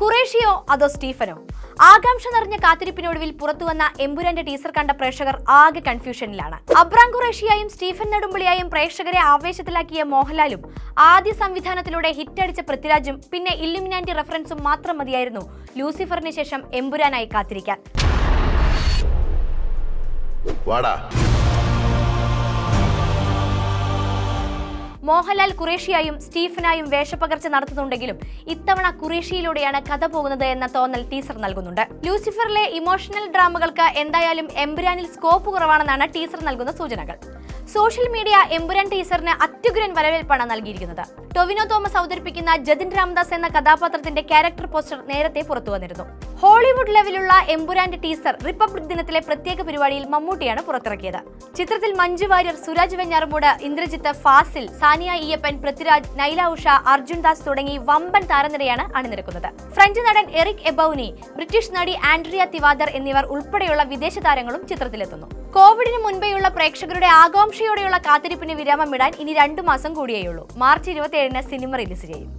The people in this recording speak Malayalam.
ഖുറേഷിയോ അതോ സ്റ്റീഫനോ? ആകാംക്ഷ നിറഞ്ഞ കാത്തിരിപ്പിനൊടുവിൽ പുറത്തുവന്ന എമ്പുരാന്റെ ടീസർ കണ്ട പ്രേക്ഷകർ ആകെ കൺഫ്യൂഷനിലാണ്. അബ്രാം ഖുറേഷിയായും സ്റ്റീഫൻ നെടുമ്പള്ളിയായും പ്രേക്ഷകരെ ആവേശത്തിലാക്കിയ മോഹൻലാലും ആദ്യ സംവിധാനത്തിലൂടെ ഹിറ്റടിച്ച പൃഥ്വിരാജും പിന്നെ ഇല്ലുമിനാറ്റി റെഫറൻസും മാത്രം മതിയായിരുന്നു ലൂസിഫറിന് ശേഷം എമ്പുരാനായി കാത്തിരിക്കാൻ. മോഹൻലാൽ ഖുറേഷിയായും സ്റ്റീഫനായും വേഷപ്പകർച്ച നടത്തുന്നുണ്ടെങ്കിലും ഇത്തവണ ഖുറേഷിയിലൂടെയാണ് കഥ പോകുന്നത് എന്ന തോന്നൽ ടീസർ നൽകുന്നുണ്ട്. ലൂസിഫറിലെ ഇമോഷണൽ ഡ്രാമകൾക്ക് എന്തായാലും എമ്പുരാനിൽ സ്കോപ്പ് കുറവാണെന്നാണ് ടീസർ നൽകുന്ന സൂചനകൾ. സോഷ്യൽ മീഡിയ എമ്പുരാൻ ടീസറിന് അത്യുഗ്രൻ വരവേൽപ്പാണ് നൽകിയിരിക്കുന്നത്. ടൊവിനോ തോമസ് അവതരിപ്പിക്കുന്ന ജതിൻ രാംദാസ് എന്ന കഥാപാത്രത്തിന്റെ ക്യാരക്ടർ പോസ്റ്റർ നേരത്തെ പുറത്തു വന്നിരുന്നു. ഹോളിവുഡ് ലെവലുള്ള എമ്പുരാന്റെ ടീസർ റിപ്പബ്ലിക് ദിനത്തിലെ പ്രത്യേക പരിപാടിയിൽ മമ്മൂട്ടിയാണ് പുറത്തിറക്കിയത്. ചിത്രത്തിൽ മഞ്ജു വാര്യർ, സുരാജ് വെഞ്ഞാറമൂട്, ഇന്ദ്രജിത്ത്, ഫാസിൽ, സാനിയ ഇയ്യപ്പൻ, പൃഥ്വിരാജ്, നൈല ഉഷ, അർജുൻ ദാസ് തുടങ്ങി വമ്പൻ താരനിരയാണ് അണിനിരക്കുന്നത്. ഫ്രഞ്ച് നടൻ എറിക് എബൌനി, ബ്രിട്ടീഷ് നടി ആൻഡ്രിയ തിവാദർ എന്നിവർ ഉൾപ്പെടെയുള്ള വിദേശ താരങ്ങളും ചിത്രത്തിലെത്തുന്നു. കോവിഡിന് മുൻപേയുള്ള പ്രേക്ഷകരുടെ ആകാംക്ഷയോടെയുള്ള കാത്തിരിപ്പിന് വിരാമമിടാൻ ഇനി 2 മാസം കൂടിയേയുള്ളൂ. മാർച്ച് 27-ന് സിനിമ റിലീസ് ചെയ്യും.